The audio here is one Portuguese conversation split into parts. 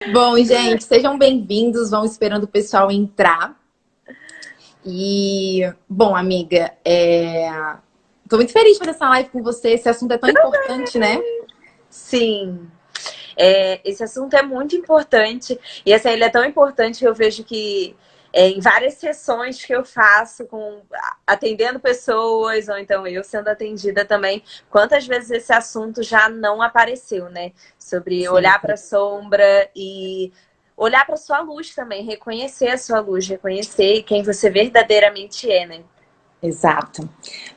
Bom, gente, sejam bem-vindos. Vão esperando o pessoal entrar. Bom, amiga, tô muito feliz de fazer essa live com você. Esse assunto é tão importante, né? Sim, esse assunto é muito importante. E assim, ele é tão importante que eu vejo que em várias sessões que eu faço atendendo pessoas, ou então eu sendo atendida também, quantas vezes esse assunto já não apareceu, né? Sobre olhar para a Sempre. sombra e olhar para sua luz também, reconhecer a sua luz, reconhecer quem você verdadeiramente é, né? Exato.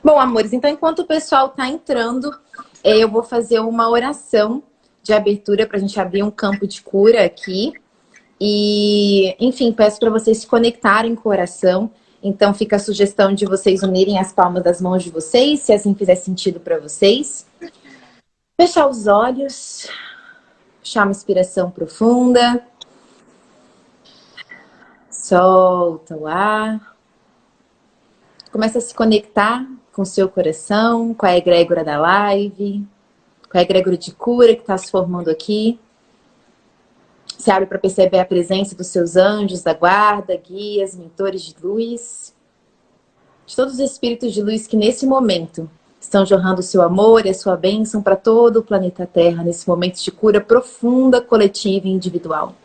Bom, amores, então enquanto o pessoal tá entrando, eu vou fazer uma oração de abertura para a gente abrir um campo de cura aqui. Enfim, peço para vocês se conectarem com o coração. Então, fica a sugestão de vocês unirem as palmas das mãos de vocês, se assim fizer sentido para vocês. Fechar os olhos, puxar uma inspiração profunda. Solta o ar. Começa a se conectar com o seu coração, com a egrégora da live, com a egrégora de cura que está se formando aqui. Se abre para perceber a presença dos seus anjos da guarda, guias, mentores de luz, de todos os espíritos de luz que nesse momento estão jorrando o seu amor e a sua bênção para todo o planeta Terra, nesse momento de cura profunda, coletiva e individual.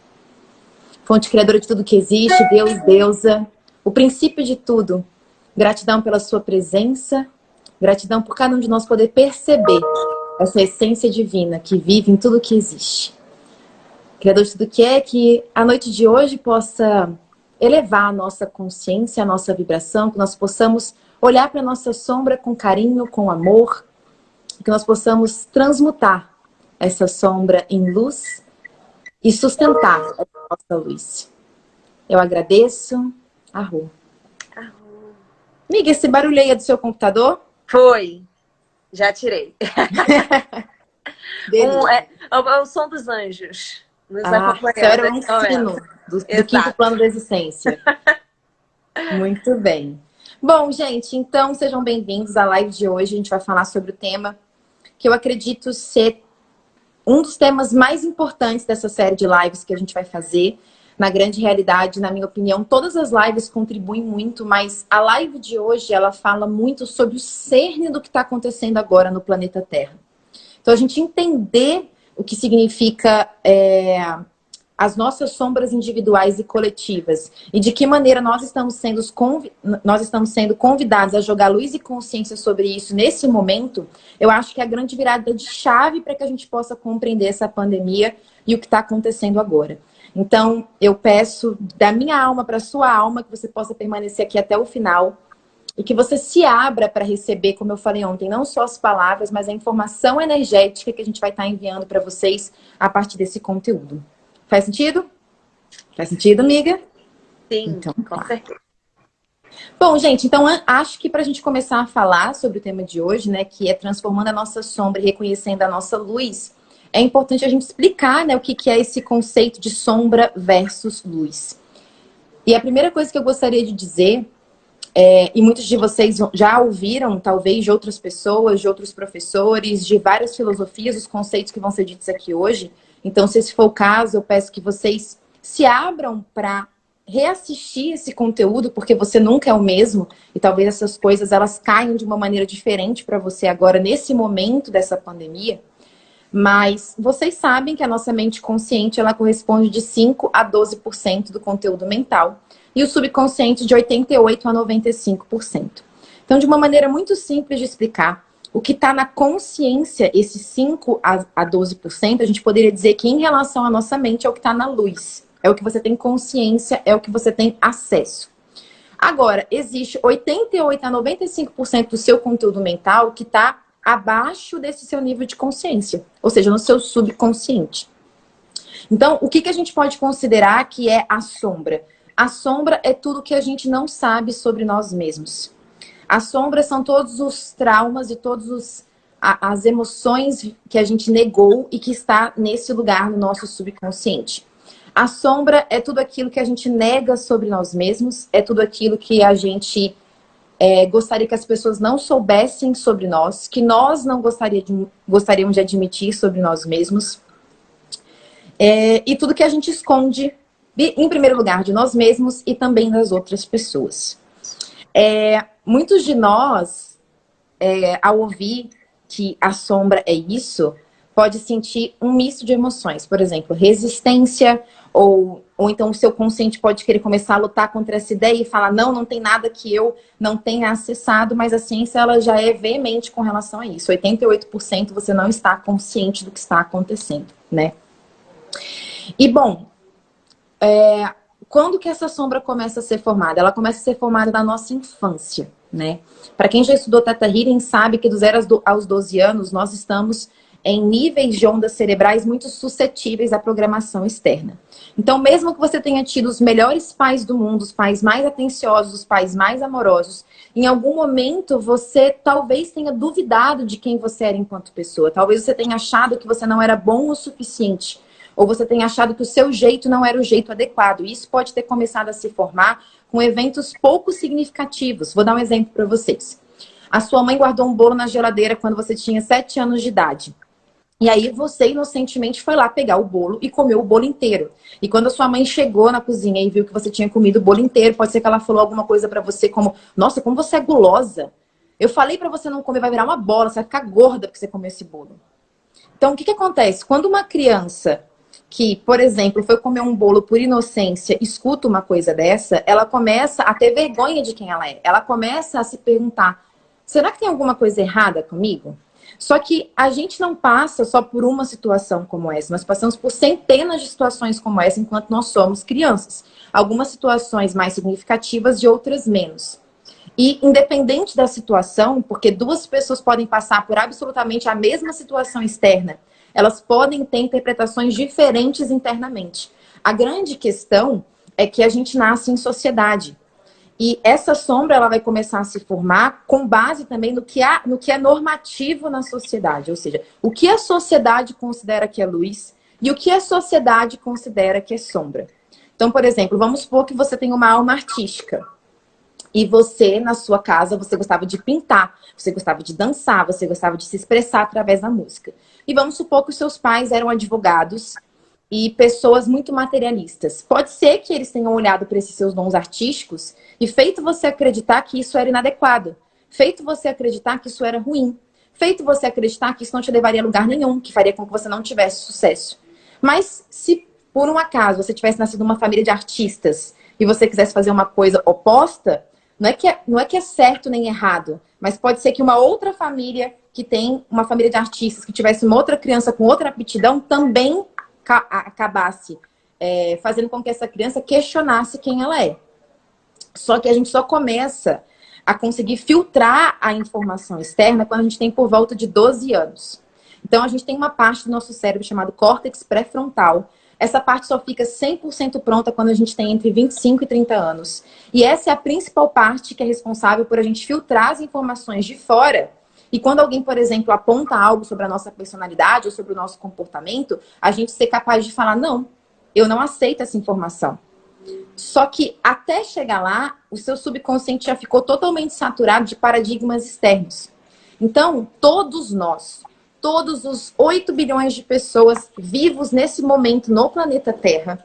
Fonte criadora de tudo que existe, Deus, deusa, o princípio de tudo. Gratidão pela sua presença, gratidão por cada um de nós poder perceber essa essência divina que vive em tudo que existe. Criador de tudo que a noite de hoje possa elevar a nossa consciência, a nossa vibração, que nós possamos olhar para a nossa sombra com carinho, com amor, que nós possamos transmutar essa sombra em luz e sustentar a nossa luz. Eu agradeço. Arru. Amiga, esse barulho aí é do seu computador? Foi, já tirei. É o som dos anjos nos Isso era acompanhando um nesse momento. sino do quinto Exato. plano da existência. Muito bem. Bom, gente, então sejam bem-vindos à live de hoje. A gente vai falar sobre o tema que eu acredito ser um dos temas mais importantes dessa série de lives que a gente vai fazer. Na grande realidade, na minha opinião, todas as lives contribuem muito, mas a live de hoje, ela fala muito sobre o cerne do que está acontecendo agora no planeta Terra. Então, a gente entender o que significa as nossas sombras individuais e coletivas e de que maneira nós estamos sendo convidados a jogar luz e consciência sobre isso nesse momento, eu acho que é a grande virada de chave para que a gente possa compreender essa pandemia e o que está acontecendo agora. Então, eu peço da minha alma para a sua alma que você possa permanecer aqui até o final e que você se abra para receber, como eu falei ontem, não só as palavras, mas a informação energética que a gente vai estar enviando para vocês a partir desse conteúdo. Faz sentido? Faz sentido, amiga? Sim, Então, com certeza. Bom, gente, então acho que para a gente começar a falar sobre o tema de hoje, né, que é transformando a nossa sombra e reconhecendo a nossa luz, é importante a gente explicar, né, o que é esse conceito de sombra versus luz. E a primeira coisa que eu gostaria de dizer, e muitos de vocês já ouviram, talvez, de outras pessoas, de outros professores, de várias filosofias, os conceitos que vão ser ditos aqui hoje. Então, se esse for o caso, eu peço que vocês se abram para reassistir esse conteúdo, porque você nunca é o mesmo, e talvez essas coisas elas caiam de uma maneira diferente para você agora, nesse momento dessa pandemia. Mas vocês sabem que a nossa mente consciente ela corresponde de 5 a 12% do conteúdo mental e o subconsciente de 88 a 95%. Então, de uma maneira muito simples de explicar, o que está na consciência, esses 5 a 12%, a gente poderia dizer que em relação à nossa mente é o que está na luz. É o que você tem consciência, é o que você tem acesso. Agora, existe 88 a 95% do seu conteúdo mental que está abaixo desse seu nível de consciência, ou seja, no seu subconsciente. Então, o que a gente pode considerar que é a sombra? A sombra é tudo que a gente não sabe sobre nós mesmos. As sombras são todos os traumas e todas as emoções que a gente negou e que está nesse lugar no nosso subconsciente. A sombra é tudo aquilo que a gente nega sobre nós mesmos, é tudo aquilo que a gente gostaria que as pessoas não soubessem sobre nós, que nós não gostaríamos de admitir sobre nós mesmos. E tudo que a gente esconde, em primeiro lugar, de nós mesmos e também das outras pessoas. Muitos de nós, ao ouvir que a sombra é isso, pode sentir um misto de emoções. Por exemplo, resistência, ou então o seu consciente pode querer começar a lutar contra essa ideia e falar, não, não tem nada que eu não tenha acessado, mas a ciência ela já é veemente com relação a isso. 88% você não está consciente do que está acontecendo, né? E, bom, quando que essa sombra começa a ser formada? Ela começa a ser formada na nossa infância, né? Para quem já estudou Theta Healing sabe que dos 0 aos 12 anos nós estamos em níveis de ondas cerebrais muito suscetíveis à programação externa. Então, mesmo que você tenha tido os melhores pais do mundo, os pais mais atenciosos, os pais mais amorosos, em algum momento você talvez tenha duvidado de quem você era enquanto pessoa. Talvez você tenha achado que você não era bom o suficiente. Ou você tenha achado que o seu jeito não era o jeito adequado. E isso pode ter começado a se formar com eventos pouco significativos. Vou dar um exemplo para vocês. A sua mãe guardou um bolo na geladeira quando você tinha 7 anos de idade. E aí você inocentemente foi lá pegar o bolo e comeu o bolo inteiro. E quando a sua mãe chegou na cozinha e viu que você tinha comido o bolo inteiro, pode ser que ela falou alguma coisa para você como, nossa, como você é gulosa. Eu falei para você não comer, vai virar uma bola, você vai ficar gorda porque você comeu esse bolo. Então, o que acontece? Quando uma criança que, por exemplo, foi comer um bolo por inocência, escuta uma coisa dessa, ela começa a ter vergonha de quem ela é. Ela começa a se perguntar, será que tem alguma coisa errada comigo? Só que a gente não passa só por uma situação como essa, nós passamos por centenas de situações como essa enquanto nós somos crianças. Algumas situações mais significativas e outras menos. E independente da situação, porque duas pessoas podem passar por absolutamente a mesma situação externa, elas podem ter interpretações diferentes internamente. A grande questão é que a gente nasce em sociedade. E essa sombra ela vai começar a se formar com base também no que é normativo na sociedade. Ou seja, o que a sociedade considera que é luz e o que a sociedade considera que é sombra. Então, por exemplo, vamos supor que você tem uma alma artística. E você, na sua casa, você gostava de pintar, você gostava de dançar, você gostava de se expressar através da música. E vamos supor que os seus pais eram advogados e pessoas muito materialistas. Pode ser que eles tenham olhado para esses seus dons artísticos e feito você acreditar que isso era inadequado. Feito você acreditar que isso era ruim. Feito você acreditar que isso não te levaria a lugar nenhum, que faria com que você não tivesse sucesso. Mas se por um acaso você tivesse nascido numa família de artistas e você quisesse fazer uma coisa oposta, não é que é certo nem errado, mas pode ser que uma outra família que tem uma família de artistas, que tivesse uma outra criança com outra aptidão, também acabasse fazendo com que essa criança questionasse quem ela é. Só que a gente só começa a conseguir filtrar a informação externa quando a gente tem por volta de 12 anos. Então a gente tem uma parte do nosso cérebro chamado córtex pré-frontal. Essa parte só fica 100% pronta quando a gente tem entre 25 e 30 anos. E essa é a principal parte que é responsável por a gente filtrar as informações de fora. E quando alguém, por exemplo, aponta algo sobre a nossa personalidade ou sobre o nosso comportamento, a gente ser capaz de falar, não, eu não aceito essa informação. Só que até chegar lá, o seu subconsciente já ficou totalmente saturado de paradigmas externos. Então, todos nós, todos os 8 bilhões de pessoas vivos nesse momento no planeta Terra,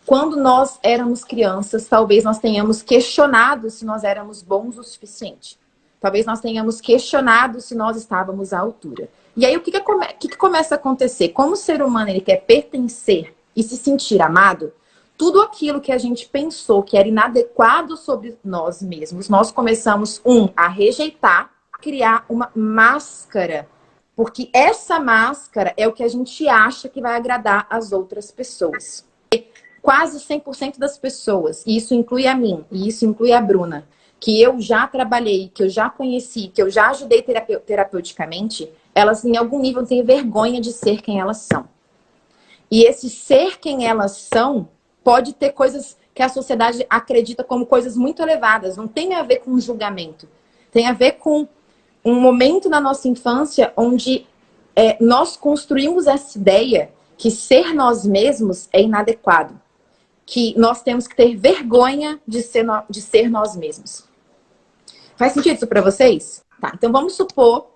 quando nós éramos crianças, talvez nós tenhamos questionado se nós éramos bons o suficiente. Talvez nós tenhamos questionado se nós estávamos à altura. E aí, o que começa a acontecer? Como o ser humano ele quer pertencer e se sentir amado, tudo aquilo que a gente pensou que era inadequado sobre nós mesmos, nós começamos, a rejeitar, criar uma máscara. Porque essa máscara é o que a gente acha que vai agradar as outras pessoas. Quase 100% das pessoas, e isso inclui a mim, e isso inclui a Bruna, que eu já trabalhei, que eu já conheci, que eu já ajudei terapeuticamente, elas em algum nível têm vergonha de ser quem elas são. E esse ser quem elas são pode ter coisas que a sociedade acredita como coisas muito elevadas. Não tem a ver com julgamento. Tem a ver com um momento na nossa infância onde nós construímos essa ideia que ser nós mesmos é inadequado. Que nós temos que ter vergonha de ser nós mesmos. Faz sentido isso para vocês? Tá, então vamos supor,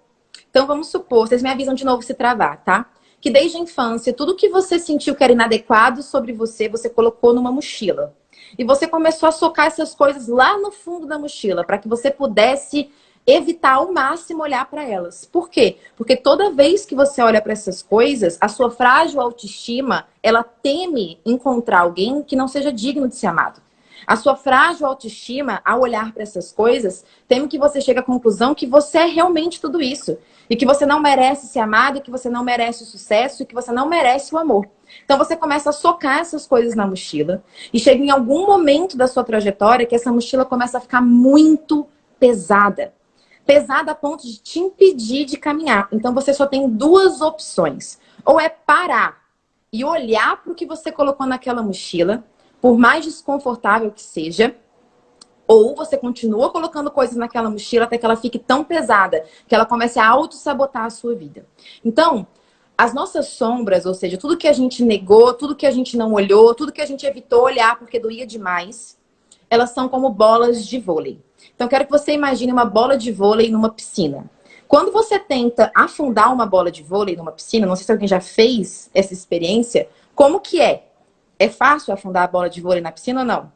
vocês me avisam de novo se travar, tá? que desde a infância, tudo que você sentiu que era inadequado sobre você, você colocou numa mochila. E você começou a socar essas coisas lá no fundo da mochila, para que você pudesse evitar ao máximo olhar para elas. Por quê? Porque toda vez que você olha para essas coisas, a sua frágil autoestima, ela teme encontrar alguém que não seja digno de ser amado. A sua frágil autoestima, ao olhar para essas coisas, teme que você chegue à conclusão que você é realmente tudo isso. E que você não merece ser amado, e que você não merece o sucesso, e que você não merece o amor. Então você começa a socar essas coisas na mochila. E chega em algum momento da sua trajetória que essa mochila começa a ficar muito pesada. Pesada a ponto de te impedir de caminhar. Então você só tem duas opções. Ou é parar e olhar para o que você colocou naquela mochila, por mais desconfortável que seja, ou você continua colocando coisas naquela mochila até que ela fique tão pesada que ela comece a auto-sabotar a sua vida. Então, as nossas sombras, ou seja, tudo que a gente negou, tudo que a gente não olhou, tudo que a gente evitou olhar porque doía demais, elas são como bolas de vôlei. Então, eu quero que você imagine uma bola de vôlei numa piscina. Quando você tenta afundar uma bola de vôlei numa piscina, não sei se alguém já fez essa experiência, como que é? É fácil afundar a bola de vôlei na piscina ou não?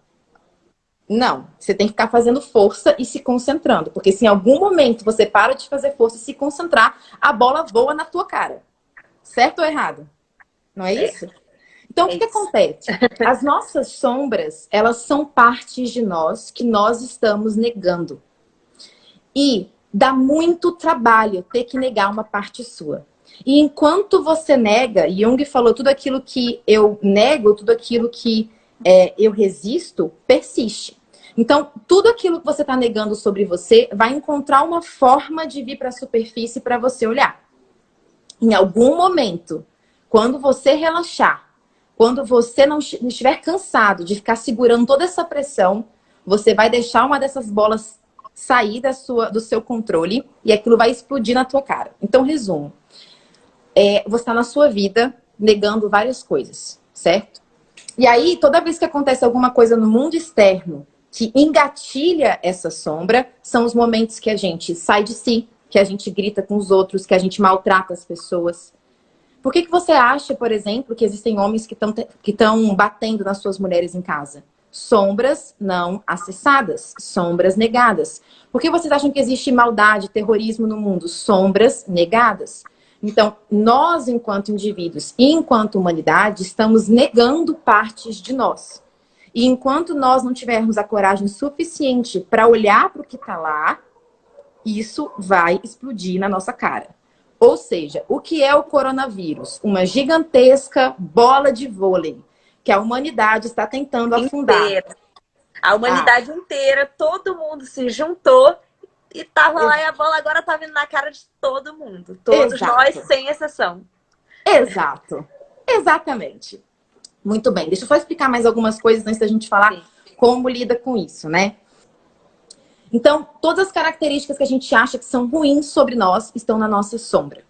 Não. Você tem que ficar fazendo força e se concentrando. Porque se em algum momento você para de fazer força e se concentrar, a bola voa na tua cara. Certo ou errado? Não é isso? Então, o que acontece? As nossas sombras, elas são partes de nós que nós estamos negando. E dá muito trabalho ter que negar uma parte sua. E enquanto você nega, Jung falou, tudo aquilo que eu nego, tudo aquilo que eu resisto, persiste. Então, tudo aquilo que você está negando sobre você vai encontrar uma forma de vir para a superfície para você olhar. Em algum momento, quando você relaxar, quando você não estiver cansado de ficar segurando toda essa pressão, você vai deixar uma dessas bolas sair do seu controle e aquilo vai explodir na tua cara. Então, resumo. Você está na sua vida negando várias coisas, certo? E aí, toda vez que acontece alguma coisa no mundo externo que engatilha essa sombra, são os momentos que a gente sai de si, que a gente grita com os outros, que a gente maltrata as pessoas. Por que você acha, por exemplo, que existem homens que estão batendo nas suas mulheres em casa? Sombras não acessadas, sombras negadas. Por que vocês acham que existe maldade, terrorismo no mundo? Sombras negadas. Então, nós, enquanto indivíduos e enquanto humanidade, estamos negando partes de nós. E enquanto nós não tivermos a coragem suficiente para olhar para o que está lá, isso vai explodir na nossa cara. Ou seja, o que é o coronavírus? Uma gigantesca bola de vôlei que a humanidade está tentando afundar. A humanidade inteira, todo mundo se juntou e tava lá e a bola agora tá vindo na cara de todo mundo. Todos nós, sem exceção. Exato. Exatamente. Muito bem. Deixa eu só explicar mais algumas coisas antes da gente falar como lida com isso, né? Então, todas as características que a gente acha que são ruins sobre nós estão na nossa sombra.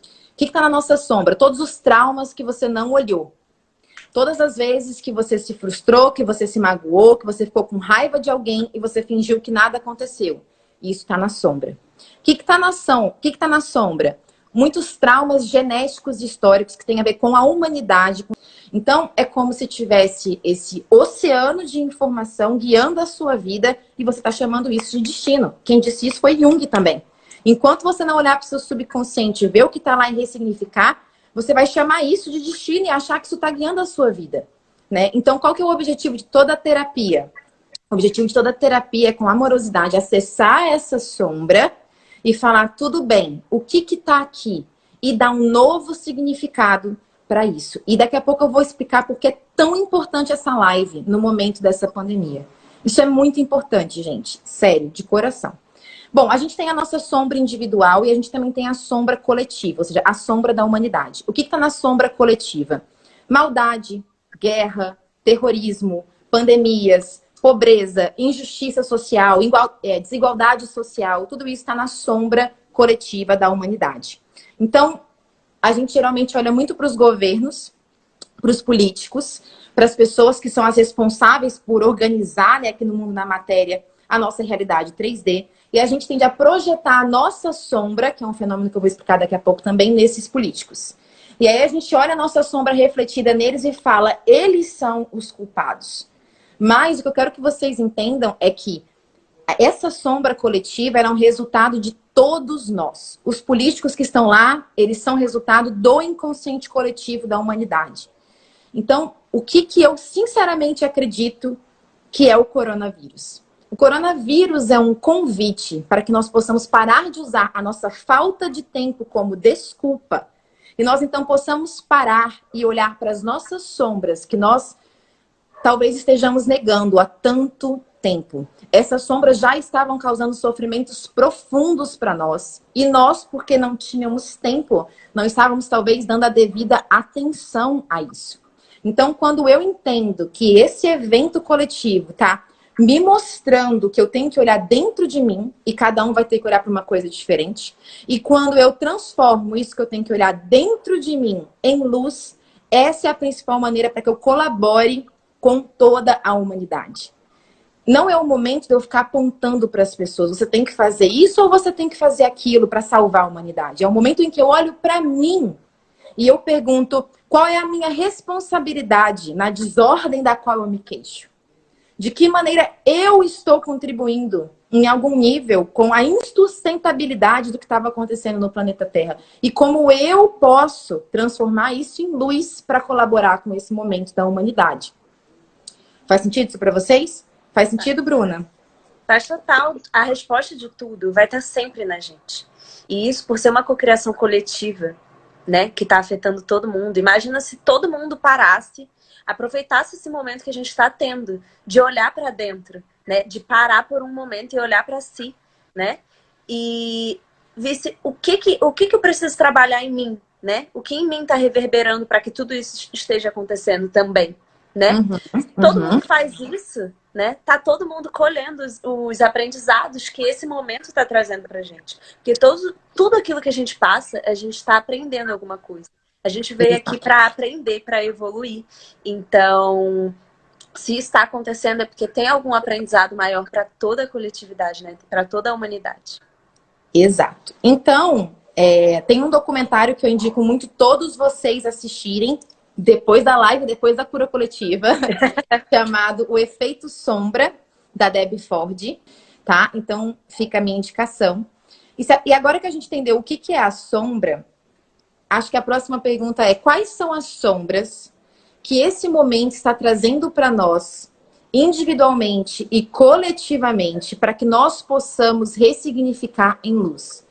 O que está na nossa sombra? Todos os traumas que você não olhou. Todas as vezes que você se frustrou, que você se magoou, que você ficou com raiva de alguém e você fingiu que nada aconteceu. Isso está na sombra. O que está na sombra? Muitos traumas genéticos e históricos que têm a ver com a humanidade. Então, é como se tivesse esse oceano de informação guiando a sua vida e você está chamando isso de destino. Quem disse isso foi Jung também. Enquanto você não olhar para o seu subconsciente e ver o que está lá e ressignificar, você vai chamar isso de destino e achar que isso está guiando a sua vida, né? Então, qual que é o objetivo de toda a terapia? O objetivo de toda a terapia é, com amorosidade, acessar essa sombra e falar, tudo bem, o que está aqui? E dar um novo significado para isso. E daqui a pouco eu vou explicar por que é tão importante essa live no momento dessa pandemia. Isso é muito importante, gente. Sério, de coração. Bom, a gente tem a nossa sombra individual e a gente também tem a sombra coletiva, ou seja, a sombra da humanidade. O que está na sombra coletiva? Maldade, guerra, terrorismo, pandemias, pobreza, injustiça social, desigualdade social, tudo isso está na sombra coletiva da humanidade. Então, a gente geralmente olha muito para os governos, para os políticos, para as pessoas que são as responsáveis por organizar, né, aqui no mundo da matéria, a nossa realidade 3D. E a gente tende a projetar a nossa sombra, que é um fenômeno que eu vou explicar daqui a pouco também, nesses políticos. E aí a gente olha a nossa sombra refletida neles e fala, eles são os culpados. Mas o que eu quero que vocês entendam é que essa sombra coletiva é um resultado de todos nós. Os políticos que estão lá, eles são resultado do inconsciente coletivo da humanidade. Então, o que eu sinceramente acredito que é o coronavírus? O coronavírus é um convite para que nós possamos parar de usar a nossa falta de tempo como desculpa e nós então possamos parar e olhar para as nossas sombras que nós talvez estejamos negando há tanto tempo. Essas sombras já estavam causando sofrimentos profundos para nós. E nós, porque não tínhamos tempo, não estávamos talvez dando a devida atenção a isso. Então, quando eu entendo que esse evento coletivo tá me mostrando que eu tenho que olhar dentro de mim, e cada um vai ter que olhar para uma coisa diferente, e quando eu transformo isso que eu tenho que olhar dentro de mim em luz, essa é a principal maneira para que eu colabore com toda a humanidade. Não é o momento de eu ficar apontando para as pessoas, você tem que fazer isso ou você tem que fazer aquilo para salvar a humanidade. É o momento em que eu olho para mim e eu pergunto qual é a minha responsabilidade na desordem da qual eu me queixo. De que maneira eu estou contribuindo em algum nível com a insustentabilidade do que estava acontecendo no planeta Terra. E como eu posso transformar isso em luz para colaborar com esse momento da humanidade. Faz sentido isso para vocês? Faz sentido, Bruna? Faz total. A resposta de tudo vai estar sempre na gente. E isso por ser uma cocriação coletiva, né? Que está afetando todo mundo. Imagina se todo mundo parasse, aproveitasse esse momento que a gente está tendo, de olhar para dentro, né? De parar por um momento e olhar para si, né? E visse o que eu preciso trabalhar em mim, né? O que em mim está reverberando para que tudo isso esteja acontecendo também, né? Todo mundo faz isso, né? Tá todo mundo colhendo os aprendizados que esse momento está trazendo pra gente. Porque tudo aquilo que a gente passa, a gente está aprendendo alguma coisa. A gente veio aqui para aprender, para evoluir. Então, se está acontecendo é porque tem algum aprendizado maior para toda a coletividade, né? Para toda a humanidade. Exato. Então, tem um documentário que eu indico muito todos vocês assistirem depois da live, depois da cura coletiva, chamado O Efeito Sombra, da Debbie Ford, tá? Então, fica a minha indicação. E agora que a gente entendeu o que é a sombra, acho que a próxima pergunta é: quais são as sombras que esse momento está trazendo para nós, individualmente e coletivamente, para que nós possamos ressignificar em luz?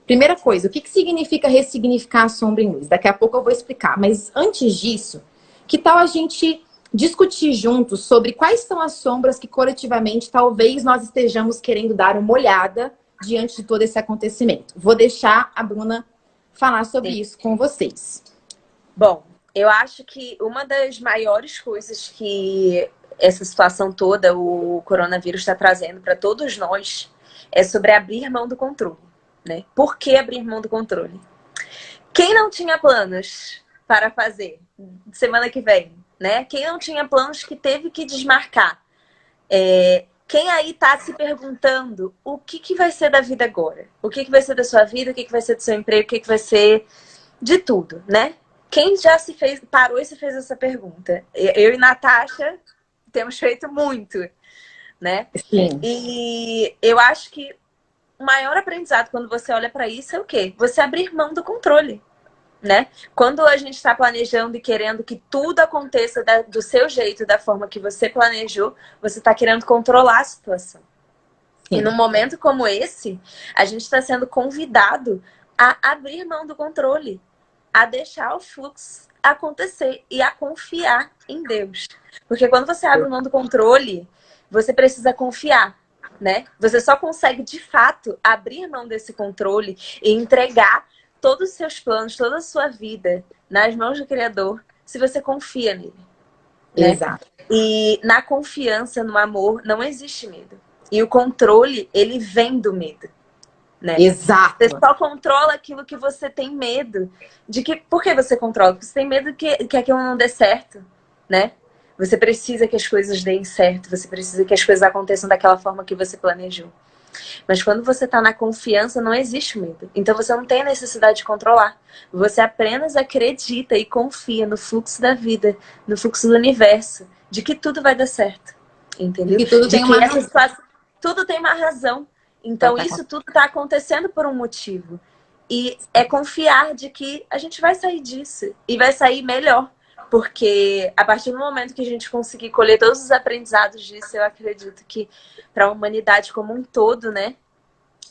Primeira coisa, o que significa ressignificar a sombra em luz? Daqui a pouco eu vou explicar. Mas antes disso, que tal a gente discutir juntos sobre quais são as sombras que coletivamente talvez nós estejamos querendo dar uma olhada diante de todo esse acontecimento? Vou deixar a Bruna falar sobre isso com vocês. Bom, eu acho que uma das maiores coisas que essa situação toda, o coronavírus está trazendo para todos nós, é sobre abrir mão do controle. Né? Por que abrir mão do controle? Quem não tinha planos para fazer semana que vem, né? Quem não tinha planos que teve que desmarcar? Quem aí está se perguntando o que vai ser da vida agora? O que vai ser da sua vida? O que vai ser do seu emprego? O que vai ser de tudo, né? Quem já parou e se fez essa pergunta? Eu e Natasha temos feito muito, né? Sim. E eu acho que o maior aprendizado quando você olha para isso é o quê? Você abrir mão do controle, né? Quando a gente está planejando e querendo que tudo aconteça do seu jeito, da forma que você planejou, você está querendo controlar a situação. Sim. E num momento como esse, a gente está sendo convidado a abrir mão do controle, a deixar o fluxo acontecer e a confiar em Deus. Porque quando você abre mão do controle, você precisa confiar. Né? Você só consegue, de fato, abrir mão desse controle e entregar todos os seus planos, toda a sua vida nas mãos do Criador, se você confia nele. Né? Exato. E na confiança, no amor, não existe medo. E o controle, ele vem do medo. Né? Exato. Você só controla aquilo que você tem medo. Por que você controla? Porque você tem medo que aquilo não dê certo, né? Você precisa que as coisas deem certo. Você precisa que as coisas aconteçam daquela forma que você planejou. Mas quando você está na confiança, não existe medo. Então você não tem a necessidade de controlar. Você apenas acredita e confia no fluxo da vida, no fluxo do universo, de que tudo vai dar certo. Entendeu? E tudo De tem que uma essa razão situação, tudo tem uma razão. pra Então tá isso tudo está acontecendo por um motivo. E é confiar de que a gente vai sair disso. E vai sair melhor. Porque a partir do momento que a gente conseguir colher todos os aprendizados disso, eu acredito que para a humanidade como um todo, né,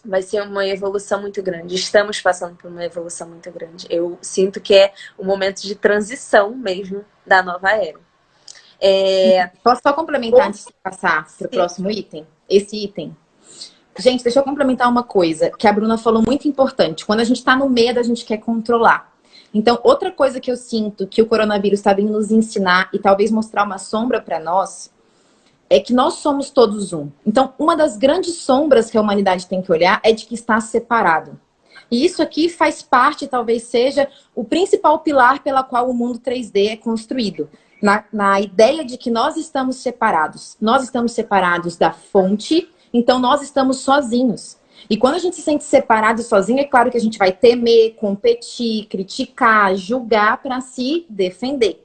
vai ser uma evolução muito grande. Estamos passando por uma evolução muito grande. Eu sinto que é um momento de transição mesmo da nova era. Posso só complementar antes de passar para o próximo item? Esse item. Gente, deixa eu complementar uma coisa que a Bruna falou muito importante. Quando a gente está no medo, a gente quer controlar. Então, outra coisa que eu sinto que o coronavírus está vindo nos ensinar e talvez mostrar uma sombra para nós é que nós somos todos um. Então, uma das grandes sombras que a humanidade tem que olhar é de que está separado. E isso aqui faz parte, talvez seja, o principal pilar pela qual o mundo 3D é construído. Na ideia de que nós estamos separados. Nós estamos separados da fonte, então nós estamos sozinhos. E quando a gente se sente separado e sozinho, é claro que a gente vai temer, competir, criticar, julgar para se defender.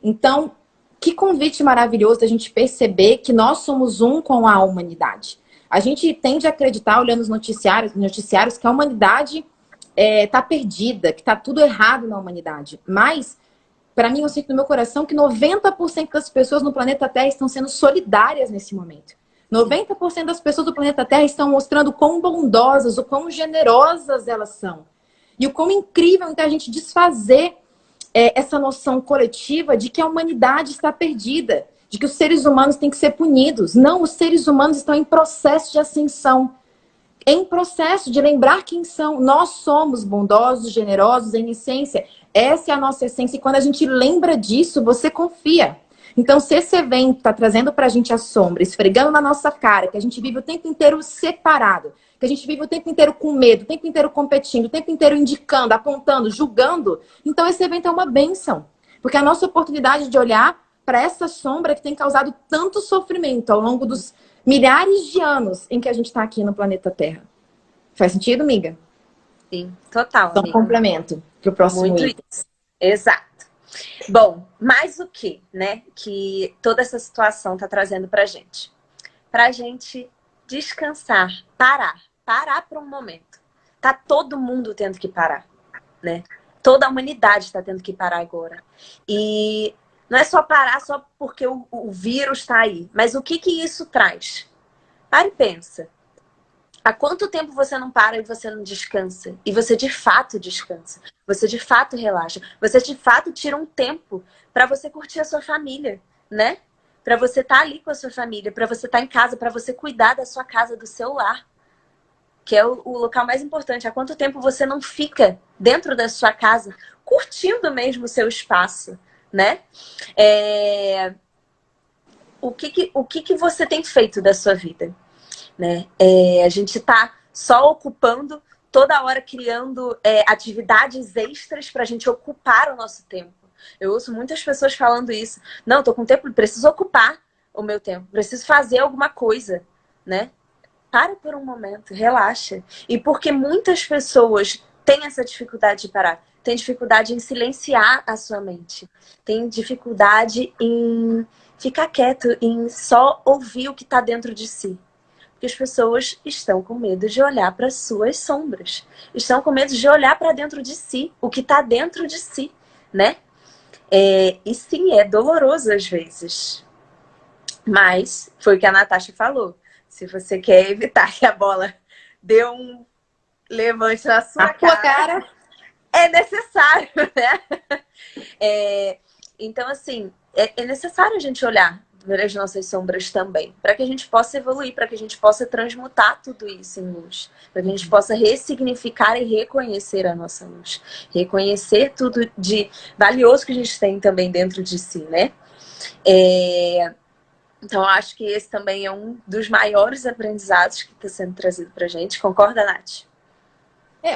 Então, que convite maravilhoso da gente perceber que nós somos um com a humanidade. A gente tende a acreditar, olhando os noticiários que a humanidade está perdida, que está tudo errado na humanidade. Mas, para mim, eu sinto no meu coração que 90% das pessoas no planeta Terra estão sendo solidárias nesse momento. 90% das pessoas do planeta Terra estão mostrando o quão bondosas, o quão generosas elas são. E o quão incrível, então, a gente desfazer essa noção coletiva de que a humanidade está perdida, de que os seres humanos têm que ser punidos. Não, os seres humanos estão em processo de ascensão, em processo de lembrar quem são. Nós somos bondosos, generosos em essência. Essa é a nossa essência. E quando a gente lembra disso, você confia. Então, se esse evento está trazendo para a gente a sombra, esfregando na nossa cara, que a gente vive o tempo inteiro separado, que a gente vive o tempo inteiro com medo, o tempo inteiro competindo, o tempo inteiro indicando, apontando, julgando, então esse evento é uma bênção. Porque é a nossa oportunidade de olhar para essa sombra que tem causado tanto sofrimento ao longo dos milhares de anos em que a gente está aqui no planeta Terra. Faz sentido, amiga? Sim, total, Então, amiga. complemento para o próximo Muito item. isso. Exato. Bom, mais o que, né, que toda essa situação tá trazendo pra gente? Pra gente descansar, parar por um momento. Tá todo mundo tendo que parar, né? Toda a humanidade está tendo que parar agora. E não é só parar só porque o vírus está aí, mas o que isso traz? Para e pensa. Há quanto tempo você não para e você não descansa? E você de fato descansa. Você de fato relaxa. Você de fato tira um tempo para você curtir a sua família, né? Para você estar ali com a sua família, para você estar em casa, para você cuidar da sua casa, do seu lar, que é o local mais importante. Há quanto tempo você não fica dentro da sua casa, curtindo mesmo o seu espaço, né? O que você tem feito da sua vida? Né? A gente está só ocupando, toda hora criando atividades extras para a gente ocupar o nosso tempo. Eu ouço muitas pessoas falando isso. Não, estou com tempo, preciso ocupar o meu tempo, preciso fazer alguma coisa, né? Para por um momento, relaxa. E porque muitas pessoas têm essa dificuldade de parar, têm dificuldade em silenciar a sua mente, têm dificuldade em ficar quieto, em só ouvir o que está dentro de si. Porque as pessoas estão com medo de olhar para suas sombras. Estão com medo de olhar para dentro de si, o que está dentro de si, né? E sim, é doloroso às vezes. Mas foi o que a Natasha falou. Se você quer evitar que a bola dê um levante na sua cara, é necessário, né? Então, assim, é necessário a gente olhar as nossas sombras também, para que a gente possa evoluir, para que a gente possa transmutar tudo isso em luz, para que a gente possa ressignificar e reconhecer a nossa luz, reconhecer tudo de valioso que a gente tem também dentro de si, né? Então, eu acho que esse também é um dos maiores aprendizados que está sendo trazido pra gente. Concorda, Nath?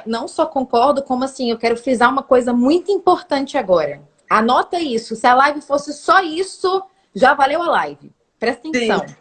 Não só concordo, como assim, eu quero frisar uma coisa muito importante agora. Anota isso. Se a live fosse só isso, já valeu a live. Presta atenção. Sim.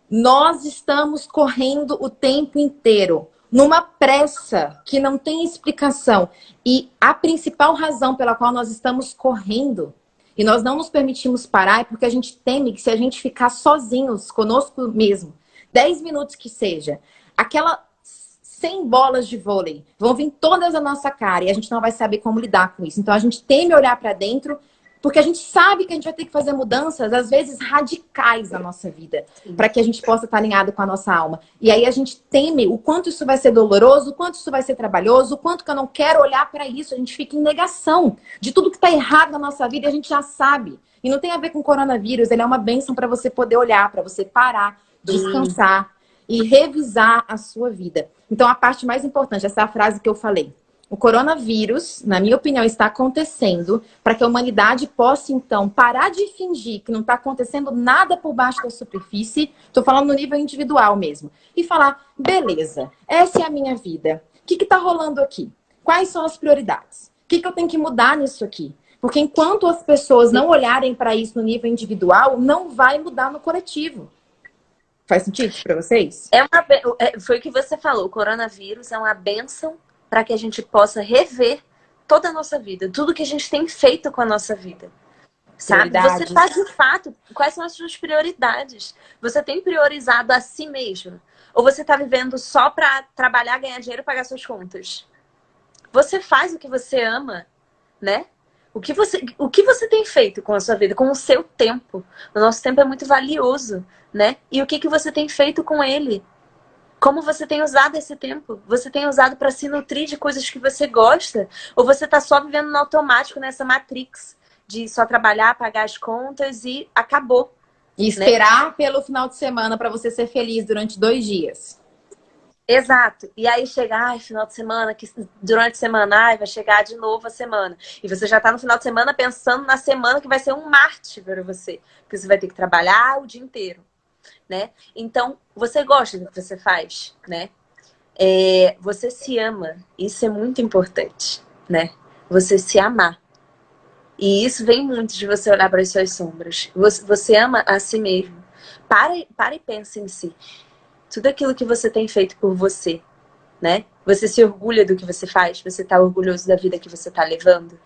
Nós estamos correndo o tempo inteiro, numa pressa que não tem explicação. E a principal razão pela qual nós estamos correndo e nós não nos permitimos parar é porque a gente teme que se a gente ficar sozinhos, conosco mesmo, 10 minutos que seja, aquela 100 bolas de vôlei vão vir todas na nossa cara e a gente não vai saber como lidar com isso. Então a gente teme olhar para dentro porque a gente sabe que a gente vai ter que fazer mudanças, às vezes radicais na nossa vida, para que a gente possa estar alinhado com a nossa alma. E aí a gente teme o quanto isso vai ser doloroso, o quanto isso vai ser trabalhoso, o quanto que eu não quero olhar para isso. A gente fica em negação de tudo que está errado na nossa vida e a gente já sabe. E não tem a ver com coronavírus, ele é uma bênção para você poder olhar, para você parar, descansar e revisar a sua vida. Então a parte mais importante, essa é a frase que eu falei. O coronavírus, na minha opinião, está acontecendo para que a humanidade possa, então, parar de fingir que não está acontecendo nada por baixo da superfície, estou falando no nível individual mesmo, e falar, beleza, essa é a minha vida. O que está rolando aqui? Quais são as prioridades? O que eu tenho que mudar nisso aqui? Porque enquanto as pessoas não olharem para isso no nível individual, não vai mudar no coletivo. Faz sentido para vocês? Foi o que você falou, o coronavírus é uma bênção para que a gente possa rever toda a nossa vida, tudo que a gente tem feito com a nossa vida. Sabe? Você tá de fato, quais são as suas prioridades? Você tem priorizado a si mesmo? Ou você tá vivendo só para trabalhar, ganhar dinheiro e pagar suas contas? Você faz o que você ama, né? O que você tem feito com a sua vida, com o seu tempo? O nosso tempo é muito valioso, né? E o que você tem feito com ele? Como você tem usado esse tempo? Você tem usado para se nutrir de coisas que você gosta? Ou você está só vivendo no automático, nessa matrix de só trabalhar, pagar as contas e acabou? E esperar pelo final de semana para você ser feliz durante 2 dias. Exato. E aí chega, final de semana, que durante a semana, vai chegar de novo a semana. E você já tá no final de semana pensando na semana que vai ser um Marte para você. Porque você vai ter que trabalhar o dia inteiro. Né? Então, você gosta do que você faz, né? Você se ama. Isso é muito importante, né? Você se amar. E isso vem muito de você olhar para as suas sombras. Você ama a si mesmo. Para e pense em si. Tudo aquilo que você tem feito por você, né? Você se orgulha do que você faz? Você está orgulhoso da vida que você está levando,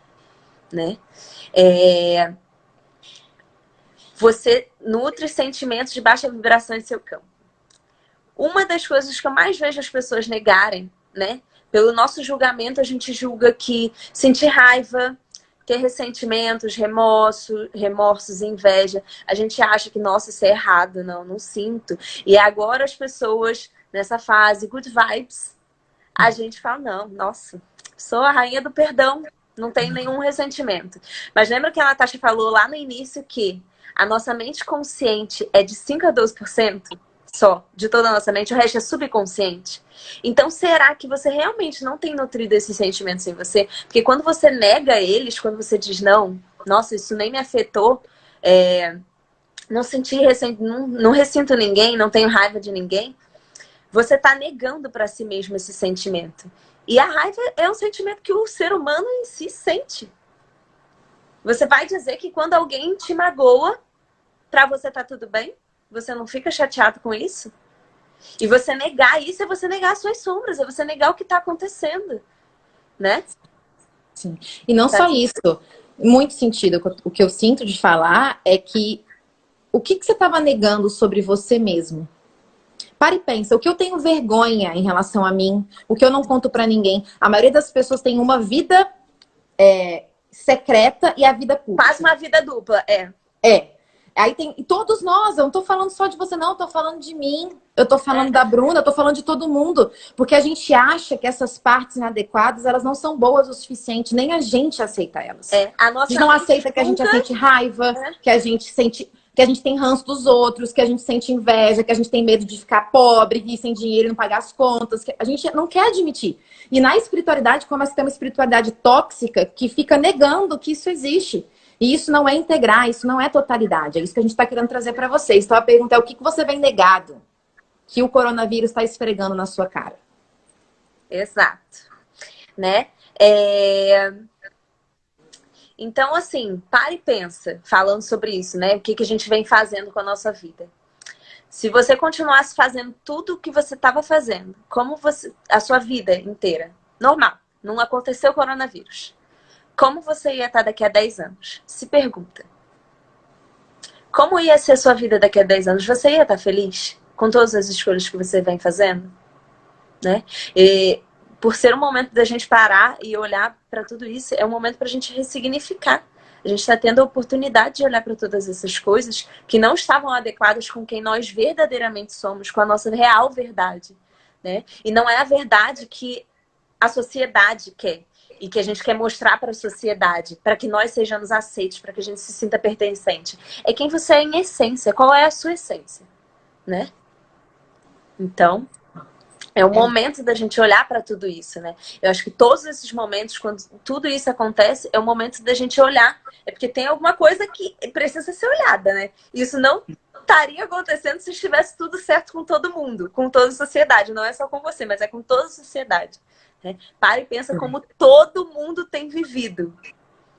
né? Você nutre sentimentos de baixa vibração em seu campo. Uma das coisas que eu mais vejo as pessoas negarem, né? Pelo nosso julgamento, a gente julga que sentir raiva, ter ressentimentos, remorsos, inveja, a gente acha que, nossa, isso é errado. Não sinto. E agora as pessoas, nessa fase, good vibes, a gente fala, não, nossa, sou a rainha do perdão, não tenho nenhum ressentimento. Mas lembra que a Natasha falou lá no início que a nossa mente consciente é de 5 a 12% só, de toda a nossa mente, o resto é subconsciente. Então, será que você realmente não tem nutrido esses sentimentos em você? Porque quando você nega eles, quando você diz, não, nossa, isso nem me afetou, não senti não ressinto ninguém, não tenho raiva de ninguém, você está negando para si mesmo esse sentimento. E a raiva é um sentimento que o ser humano em si sente. Você vai dizer que quando alguém te magoa, pra você tá tudo bem? Você não fica chateado com isso? E você negar isso é você negar as suas sombras, é você negar o que tá acontecendo, né? Sim. E não só isso, muito sentido. O que eu sinto de falar é que o que você estava negando sobre você mesmo? Para e pensa, o que eu tenho vergonha em relação a mim, o que eu não conto pra ninguém. A maioria das pessoas tem uma vida secreta e a vida pública. Faz uma vida dupla, Aí tem todos nós, eu não tô falando só de você não, eu tô falando de mim, eu tô falando da Bruna, eu tô falando de todo mundo, porque a gente acha que essas partes inadequadas, elas não são boas o suficiente, nem a gente aceita elas. A gente não aceita que a gente sente raiva, que a gente tem ranço dos outros, que a gente sente inveja, que a gente tem medo de ficar pobre, ir sem dinheiro e não pagar as contas, que a gente não quer admitir. E na espiritualidade começa a ter uma espiritualidade tóxica que fica negando que isso existe. E isso não é integrar, isso não é totalidade. É isso que a gente está querendo trazer para vocês. Então a pergunta é o que você vem negado que o coronavírus está esfregando na sua cara? Exato. Né? Então, assim, para e pensa, falando sobre isso, né? O que a gente vem fazendo com a nossa vida. Se você continuasse fazendo tudo o que você estava fazendo, a sua vida inteira, normal, não aconteceu o coronavírus, como você ia estar daqui a 10 anos? Se pergunta. Como ia ser a sua vida daqui a 10 anos? Você ia estar feliz com todas as escolhas que você vem fazendo? Né? E por ser um momento da gente parar e olhar para tudo isso, é um momento para a gente ressignificar. A gente está tendo a oportunidade de olhar para todas essas coisas que não estavam adequadas com quem nós verdadeiramente somos, com a nossa real verdade. Né? E não é a verdade que a sociedade quer e que a gente quer mostrar para a sociedade, para que nós sejamos aceitos, para que a gente se sinta pertencente. É quem você é em essência, qual é a sua essência, né? Então, é o momento da gente olhar para tudo isso, né? Eu acho que todos esses momentos, quando tudo isso acontece, é o momento da gente olhar. É porque tem alguma coisa que precisa ser olhada, né? Isso não estaria acontecendo se estivesse tudo certo com todo mundo, com toda a sociedade. Não é só com você, mas é com toda a sociedade. Né? Para e pensa como todo mundo tem vivido.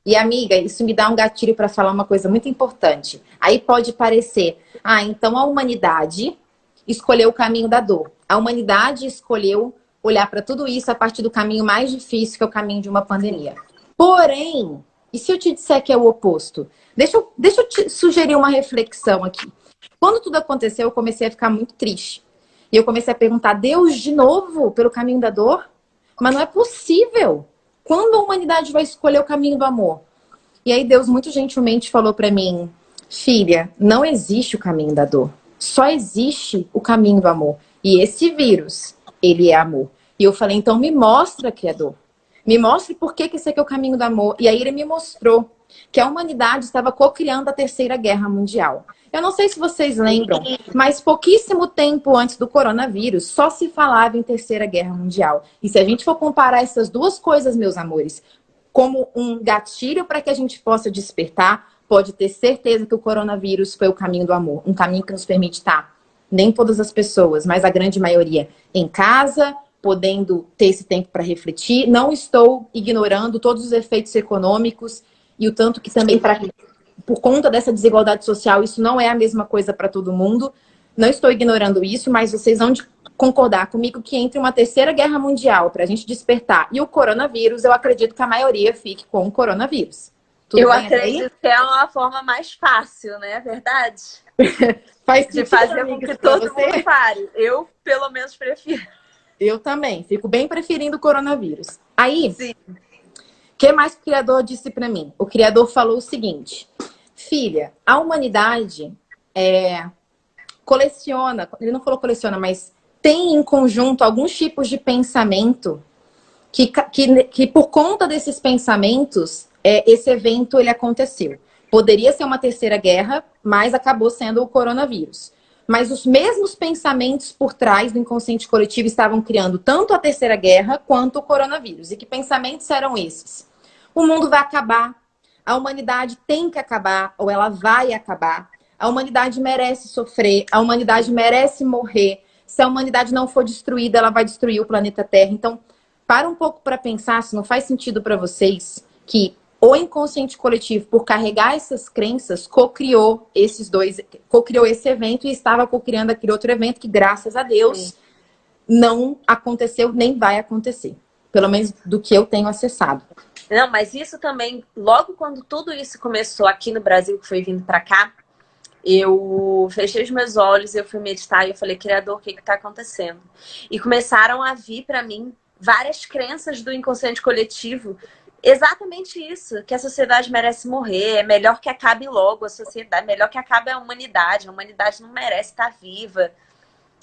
E, amiga, isso me dá um gatilho para falar uma coisa muito importante. Aí pode parecer, então a humanidade escolheu o caminho da dor. A humanidade escolheu olhar para tudo isso a partir do caminho mais difícil, que é o caminho de uma pandemia. Porém, e se eu te disser que é o oposto? Deixa eu te sugerir uma reflexão aqui. Quando tudo aconteceu, eu comecei a ficar muito triste. E eu comecei a perguntar, Deus, de novo, pelo caminho da dor? Mas não é possível. Quando a humanidade vai escolher o caminho do amor? E aí Deus muito gentilmente falou para mim, filha, não existe o caminho da dor. Só existe o caminho do amor. E esse vírus, ele é amor. E eu falei, então me mostra, Criador. Me mostre por que esse aqui é o caminho do amor. E aí ele me mostrou que a humanidade estava co-criando a Terceira Guerra Mundial. Eu não sei se vocês lembram, mas pouquíssimo tempo antes do coronavírus, só se falava em Terceira Guerra Mundial. E se a gente for comparar essas duas coisas, meus amores, como um gatilho para que a gente possa despertar, pode ter certeza que o coronavírus foi o caminho do amor. Um caminho que nos permite estar, nem todas as pessoas, mas a grande maioria, em casa, podendo ter esse tempo para refletir. Não estou ignorando todos os efeitos econômicos e o tanto que também, por conta dessa desigualdade social, isso não é a mesma coisa para todo mundo. Não estou ignorando isso, mas vocês vão concordar comigo que entre uma terceira guerra mundial para a gente despertar e o coronavírus, eu acredito que a maioria fique com o coronavírus. Eu acredito que é uma forma mais fácil, né? É verdade? Faz de fazer com que todo mundo pare. Eu, pelo menos, prefiro. Eu também. Fico bem preferindo o coronavírus. Aí, sim. O que mais o Criador disse para mim? O Criador falou o seguinte, filha, a humanidade coleciona, ele não falou coleciona, mas tem em conjunto alguns tipos de pensamento que por conta desses pensamentos, esse evento ele aconteceu. Poderia ser uma terceira guerra, mas acabou sendo o coronavírus. Mas os mesmos pensamentos por trás do inconsciente coletivo estavam criando tanto a terceira guerra quanto o coronavírus. E que pensamentos eram esses? O mundo vai acabar, a humanidade tem que acabar, ou ela vai acabar. A humanidade merece sofrer, a humanidade merece morrer. Se a humanidade não for destruída, ela vai destruir o planeta Terra. Então, para um pouco para pensar se não faz sentido para vocês que o inconsciente coletivo, por carregar essas crenças, co-criou esse evento e estava co-criando aquele outro evento que, graças a Deus, não aconteceu nem vai acontecer. Pelo menos do que eu tenho acessado. Não, mas isso também, logo quando tudo isso começou aqui no Brasil, que foi vindo para cá, eu fechei os meus olhos, eu fui meditar e eu falei, Criador, o que está acontecendo? E começaram a vir para mim várias crenças do inconsciente coletivo. Exatamente isso, que a sociedade merece morrer, é melhor que acabe logo a sociedade, melhor que acabe a humanidade não merece estar viva.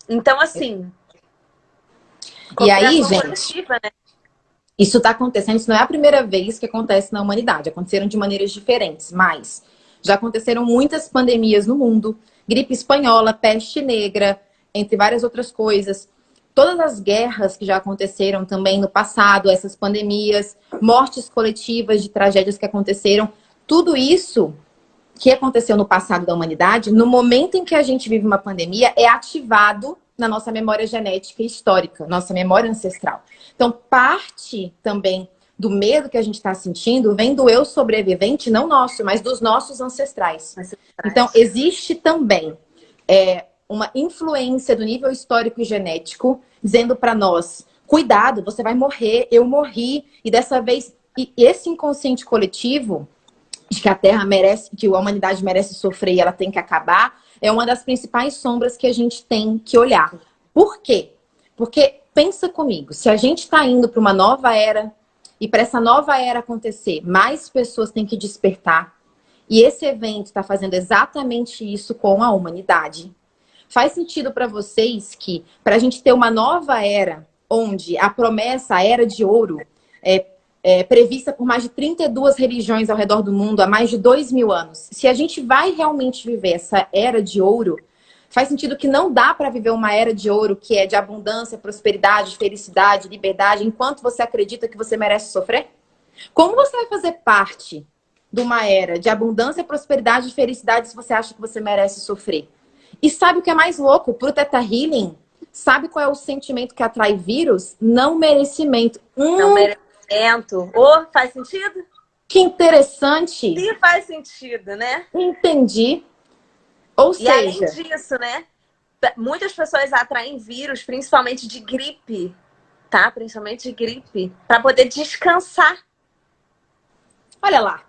Então, assim... E aí, gente, né? Isso está acontecendo, isso não é a primeira vez que acontece na humanidade, aconteceram de maneiras diferentes, mas já aconteceram muitas pandemias no mundo, gripe espanhola, peste negra, entre várias outras coisas. Todas as guerras que já aconteceram também no passado, essas pandemias, mortes coletivas de tragédias que aconteceram, tudo isso que aconteceu no passado da humanidade, no momento em que a gente vive uma pandemia, é ativado na nossa memória genética e histórica, nossa memória ancestral. Então, parte também do medo que a gente está sentindo vem do eu sobrevivente, não nosso, mas dos nossos ancestrais. Então, existe também uma influência do nível histórico e genético, dizendo para nós, cuidado, você vai morrer, eu morri, e dessa vez, e esse inconsciente coletivo, de que a Terra merece, que a humanidade merece sofrer e ela tem que acabar, é uma das principais sombras que a gente tem que olhar. Por quê? Porque, pensa comigo, se a gente está indo para uma nova era, e para essa nova era acontecer, mais pessoas têm que despertar, e esse evento está fazendo exatamente isso com a humanidade. Faz sentido para vocês que, para a gente ter uma nova era, onde a promessa, a era de ouro, é prevista por mais de 32 religiões ao redor do mundo há mais de 2.000 anos. Se a gente vai realmente viver essa era de ouro, faz sentido que não dá para viver uma era de ouro que é de abundância, prosperidade, felicidade, liberdade, enquanto você acredita que você merece sofrer? Como você vai fazer parte de uma era de abundância, prosperidade e felicidade se você acha que você merece sofrer? E sabe o que é mais louco? Pro Theta Healing, sabe qual é o sentimento que atrai vírus? Não merecimento. Não merecimento. Oh, faz sentido? Que interessante. Sim, faz sentido, né? Entendi. Ou seja... além disso, né? Muitas pessoas atraem vírus, principalmente de gripe, tá? Principalmente de gripe, para poder descansar. Olha lá.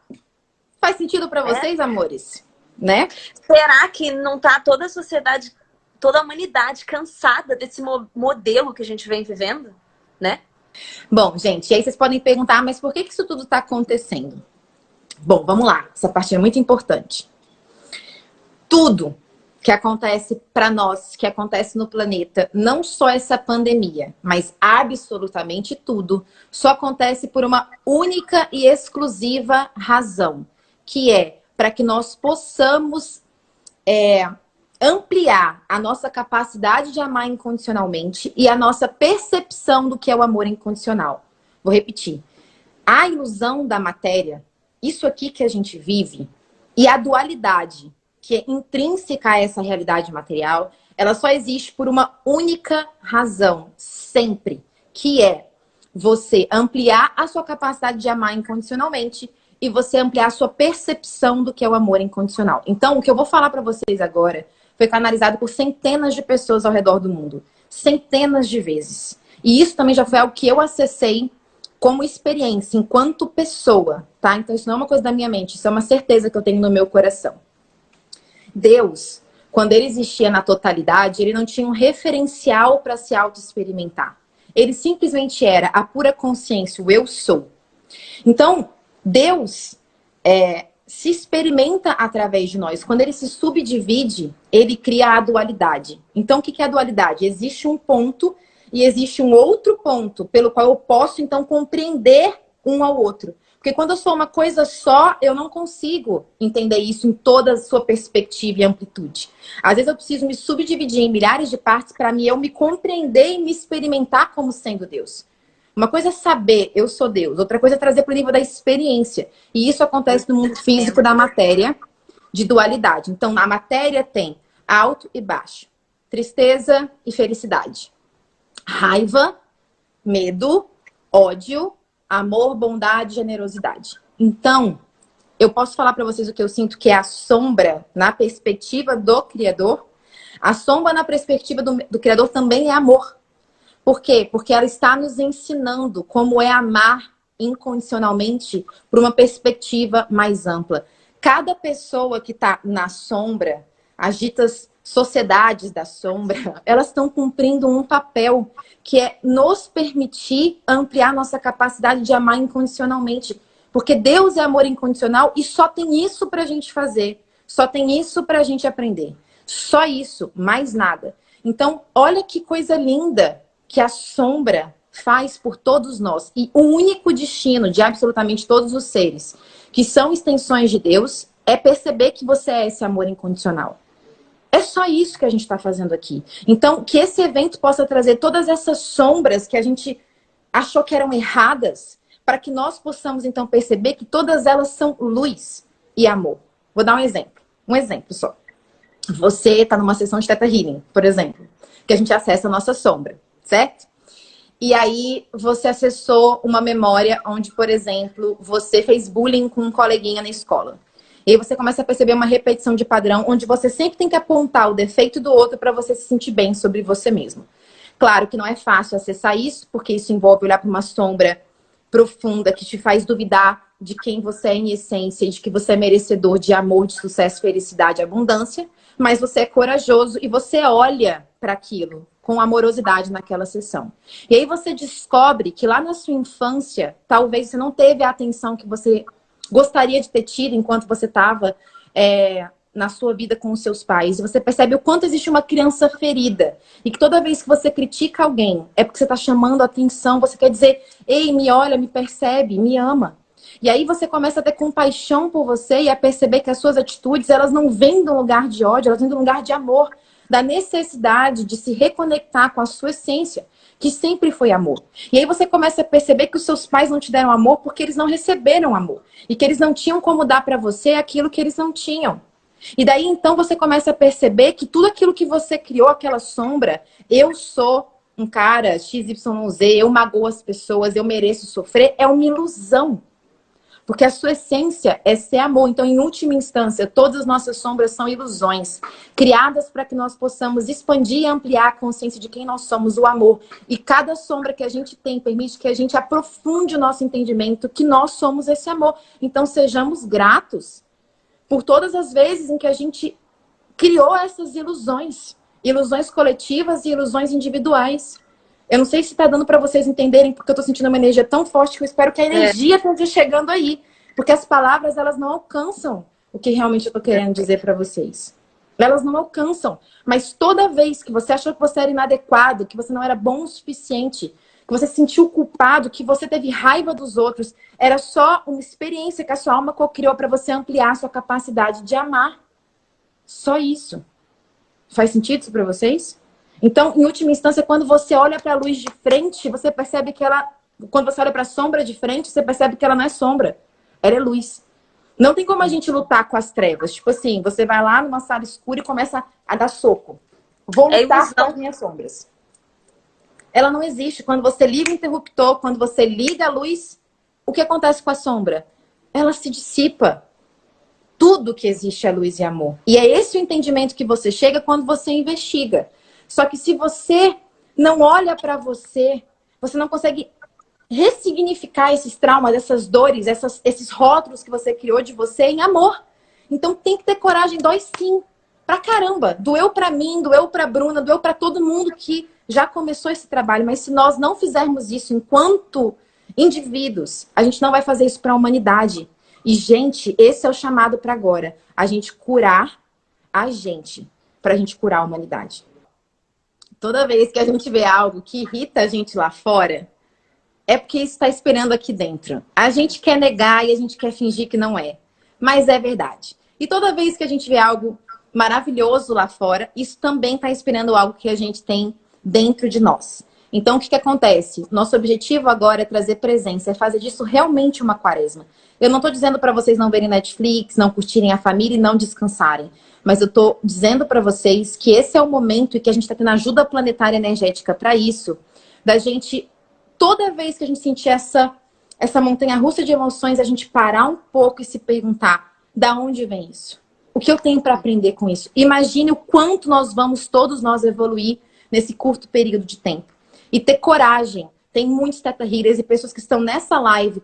Faz sentido para vocês, amores? Né? Será que não tá toda a sociedade, toda a humanidade cansada desse modelo que a gente vem vivendo, né? Bom, gente, aí vocês podem perguntar, mas por que isso tudo está acontecendo? Bom, vamos lá. Essa parte é muito importante. Tudo que acontece para nós, que acontece no planeta, não só essa pandemia, mas absolutamente tudo, só acontece por uma única e exclusiva razão, que é para que nós possamos ampliar a nossa capacidade de amar incondicionalmente e a nossa percepção do que é o amor incondicional. Vou repetir. A ilusão da matéria, isso aqui que a gente vive, e a dualidade, que é intrínseca a essa realidade material, ela só existe por uma única razão, sempre, que é você ampliar a sua capacidade de amar incondicionalmente e você ampliar a sua percepção do que é o amor incondicional. Então, o que eu vou falar para vocês agora foi canalizado por centenas de pessoas ao redor do mundo. Centenas de vezes. E isso também já foi algo que eu acessei como experiência, enquanto pessoa, tá? Então, isso não é uma coisa da minha mente, isso é uma certeza que eu tenho no meu coração. Deus, quando ele existia na totalidade, ele não tinha um referencial para se auto-experimentar. Ele simplesmente era a pura consciência, o eu sou. Então, Deus se experimenta através de nós. Quando ele se subdivide, ele cria a dualidade. Então, o que é a dualidade? Existe um ponto e existe um outro ponto pelo qual eu posso, então, compreender um ao outro. Porque quando eu sou uma coisa só, eu não consigo entender isso em toda a sua perspectiva e amplitude. Às vezes eu preciso me subdividir em milhares de partes para eu me compreender e me experimentar como sendo Deus. Uma coisa é saber, eu sou Deus. Outra coisa é trazer para o nível da experiência. E isso acontece no mundo físico da matéria, de dualidade. Então, a matéria tem alto e baixo. Tristeza e felicidade. Raiva, medo, ódio, amor, bondade, generosidade. Então, eu posso falar para vocês o que eu sinto que é a sombra na perspectiva do Criador. A sombra na perspectiva do Criador também é amor. Por quê? Porque ela está nos ensinando como é amar incondicionalmente por uma perspectiva mais ampla. Cada pessoa que está na sombra, as ditas sociedades da sombra, elas estão cumprindo um papel que é nos permitir ampliar nossa capacidade de amar incondicionalmente. Porque Deus é amor incondicional e só tem isso para a gente fazer. Só tem isso para a gente aprender. Só isso, mais nada. Então, olha que coisa linda que a sombra faz por todos nós. E o único destino de absolutamente todos os seres que são extensões de Deus é perceber que você é esse amor incondicional. É só isso que a gente está fazendo aqui. Então, que esse evento possa trazer todas essas sombras que a gente achou que eram erradas, para que nós possamos, então, perceber que todas elas são luz e amor. Vou dar um exemplo. Um exemplo só. Você está numa sessão de Theta Healing, por exemplo, que a gente acessa a nossa sombra. Certo? E aí você acessou uma memória onde, por exemplo, você fez bullying com um coleguinha na escola. E aí você começa a perceber uma repetição de padrão, onde você sempre tem que apontar o defeito do outro para você se sentir bem sobre você mesmo. Claro que não é fácil acessar isso, porque isso envolve olhar para uma sombra profunda que te faz duvidar de quem você é em essência e de que você é merecedor de amor, de sucesso, felicidade e abundância. Mas você é corajoso e você olha para aquilo com amorosidade naquela sessão. E aí você descobre que lá na sua infância, talvez você não teve a atenção que você gostaria de ter tido enquanto você estava na sua vida com os seus pais. E você percebe o quanto existe uma criança ferida. E que toda vez que você critica alguém, é porque você está chamando a atenção. Você quer dizer, ei, me olha, me percebe, me ama. E aí você começa a ter compaixão por você e a perceber que as suas atitudes, elas não vêm de um lugar de ódio, elas vêm de um lugar de amor. Da necessidade de se reconectar com a sua essência, que sempre foi amor. E aí você começa a perceber que os seus pais não te deram amor porque eles não receberam amor. E que eles não tinham como dar para você aquilo que eles não tinham. E daí então você começa a perceber que tudo aquilo que você criou, aquela sombra, eu sou um cara XYZ, eu magoo as pessoas, eu mereço sofrer, é uma ilusão. Porque a sua essência é ser amor. Então, em última instância, todas as nossas sombras são ilusões, criadas para que nós possamos expandir e ampliar a consciência de quem nós somos, o amor. E cada sombra que a gente tem permite que a gente aprofunde o nosso entendimento que nós somos esse amor. Então, sejamos gratos por todas as vezes em que a gente criou essas ilusões. Ilusões coletivas e ilusões individuais. Eu não sei se está dando para vocês entenderem, porque eu estou sentindo uma energia tão forte que eu espero que a energia esteja chegando aí. Porque as palavras, elas não alcançam o que realmente eu estou querendo dizer para vocês. Elas não alcançam. Mas toda vez que você achou que você era inadequado, que você não era bom o suficiente, que você se sentiu culpado, que você teve raiva dos outros, era só uma experiência que a sua alma co-criou para você ampliar a sua capacidade de amar. Só isso. Faz sentido isso para vocês? Então, em última instância, quando você olha para a luz de frente, você percebe que ela... Quando você olha para a sombra de frente, você percebe que ela não é sombra. Ela é luz. Não tem como a gente lutar com as trevas. Tipo assim, você vai lá numa sala escura e começa a dar soco. Vou lutar com as minhas sombras. Ela não existe. Quando você liga o interruptor, quando você liga a luz, o que acontece com a sombra? Ela se dissipa. Tudo que existe é luz e amor. E é esse o entendimento que você chega quando você investiga. Só que se você não olha para você, você não consegue ressignificar esses traumas, essas dores, esses rótulos que você criou de você em amor. Então tem que ter coragem, dói sim. Pra caramba. Doeu pra mim, doeu pra Bruna, doeu pra todo mundo que já começou esse trabalho. Mas se nós não fizermos isso enquanto indivíduos, a gente não vai fazer isso pra humanidade. E, gente, esse é o chamado pra agora. A gente curar a gente, pra gente curar a humanidade. Toda vez que a gente vê algo que irrita a gente lá fora, é porque isso está esperando aqui dentro. A gente quer negar e a gente quer fingir que não é. Mas é verdade. E toda vez que a gente vê algo maravilhoso lá fora, isso também está esperando algo que a gente tem dentro de nós. Então, o que acontece? Nosso objetivo agora é trazer presença, é fazer disso realmente uma quaresma. Eu não estou dizendo para vocês não verem Netflix, não curtirem a família e não descansarem. Mas eu estou dizendo para vocês que esse é o momento e que a gente está tendo ajuda planetária energética para isso. Da gente, toda vez que a gente sentir essa montanha-russa de emoções, a gente parar um pouco e se perguntar, da onde vem isso? O que eu tenho para aprender com isso? Imagine o quanto nós vamos, todos nós, evoluir nesse curto período de tempo. E ter coragem. Tem muitos Theta Healers e pessoas que estão nessa live,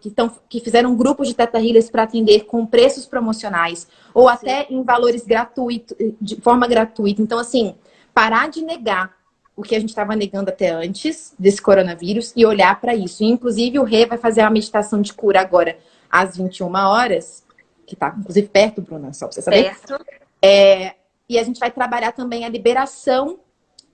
que fizeram grupos de Theta Healers para atender com preços promocionais. Ou até em valores gratuitos, de forma gratuita. Então, assim, parar de negar o que a gente estava negando até antes desse coronavírus e olhar para isso. E, inclusive, o Rê vai fazer uma meditação de cura agora às 21 horas, que está, inclusive, perto, Bruna, só para você saber. Perto. E a gente vai trabalhar também a liberação,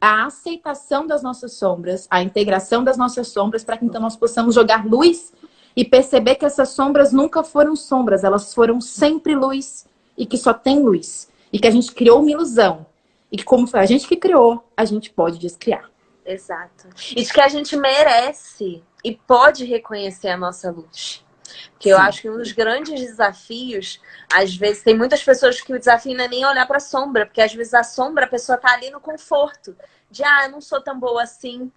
a aceitação das nossas sombras, a integração das nossas sombras, para que então nós possamos jogar luz e perceber que essas sombras nunca foram sombras, elas foram sempre luz e que só tem luz. E que a gente criou uma ilusão. E que como foi a gente que criou, a gente pode descriar. Exato. E de que a gente merece e pode reconhecer a nossa luz. Porque eu acho que um dos grandes desafios, às vezes, tem muitas pessoas que o desafio não é nem olhar para a sombra, porque às vezes a sombra, a pessoa tá ali no conforto, de eu não sou tão boa assim.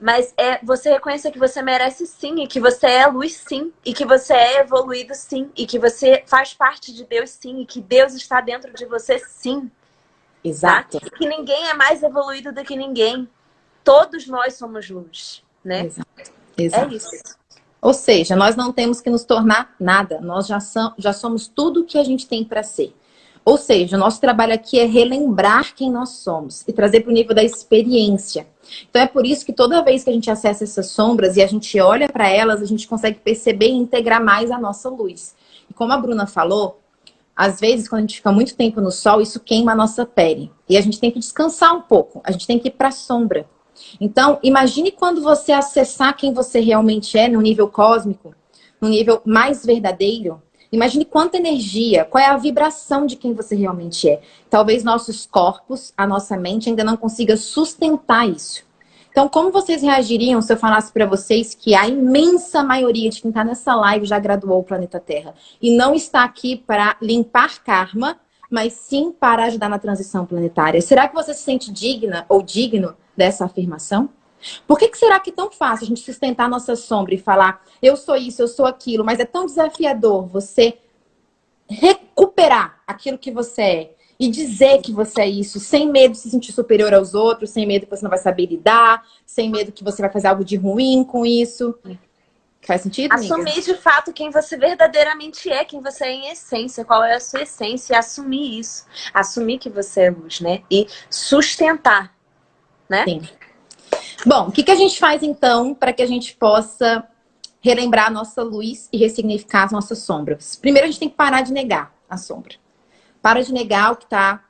Mas você reconhecer que você merece sim, e que você é luz sim, e que você é evoluído sim, e que você faz parte de Deus sim, e que Deus está dentro de você sim, tá? Exato. E que ninguém é mais evoluído do que ninguém. Todos nós somos luz, né? Exato. É Exato. isso. Ou seja, nós não temos que nos tornar nada, nós já somos tudo o que a gente tem para ser. Ou seja, o nosso trabalho aqui é relembrar quem nós somos e trazer para o nível da experiência. Então é por isso que toda vez que a gente acessa essas sombras e a gente olha para elas, a gente consegue perceber e integrar mais a nossa luz. E como a Bruna falou, às vezes quando a gente fica muito tempo no sol, isso queima a nossa pele. E a gente tem que descansar um pouco, a gente tem que ir para a sombra. Então, imagine quando você acessar quem você realmente é no nível cósmico, no nível mais verdadeiro. Imagine quanta energia, qual é a vibração de quem você realmente é. Talvez nossos corpos, a nossa mente ainda não consiga sustentar isso. Então, como vocês reagiriam se eu falasse para vocês que a imensa maioria de quem está nessa live já graduou o planeta Terra e não está aqui para limpar karma, mas sim para ajudar na transição planetária? Será que você se sente digna ou digno dessa afirmação? Por que será que é tão fácil a gente sustentar a nossa sombra e falar eu sou isso, eu sou aquilo, mas é tão desafiador você recuperar aquilo que você é e dizer que você é isso, sem medo de se sentir superior aos outros, sem medo que você não vai saber lidar, sem medo que você vai fazer algo de ruim com isso? Faz sentido, amiga? Assumir de fato quem você verdadeiramente é, quem você é em essência, qual é a sua essência, e assumir isso. Assumir que você é luz, né? E sustentar, né? Sim. Bom, o que a gente faz então para que a gente possa relembrar a nossa luz e ressignificar as nossas sombras? Primeiro, a gente tem que parar de negar a sombra. Para de negar o que está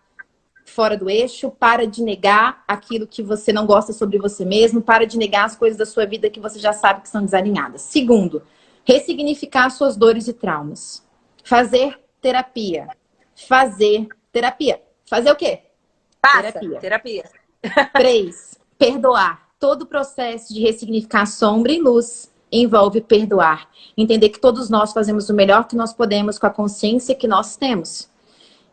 fora do eixo, para de negar aquilo que você não gosta sobre você mesmo, para de negar as coisas da sua vida que você já sabe que são desalinhadas. Segundo, ressignificar suas dores e traumas. Fazer terapia. Fazer terapia. Fazer o quê? Passa, terapia. 3, perdoar. Todo o processo de ressignificar sombra e luz envolve perdoar. Entender que todos nós fazemos o melhor que nós podemos com a consciência que nós temos.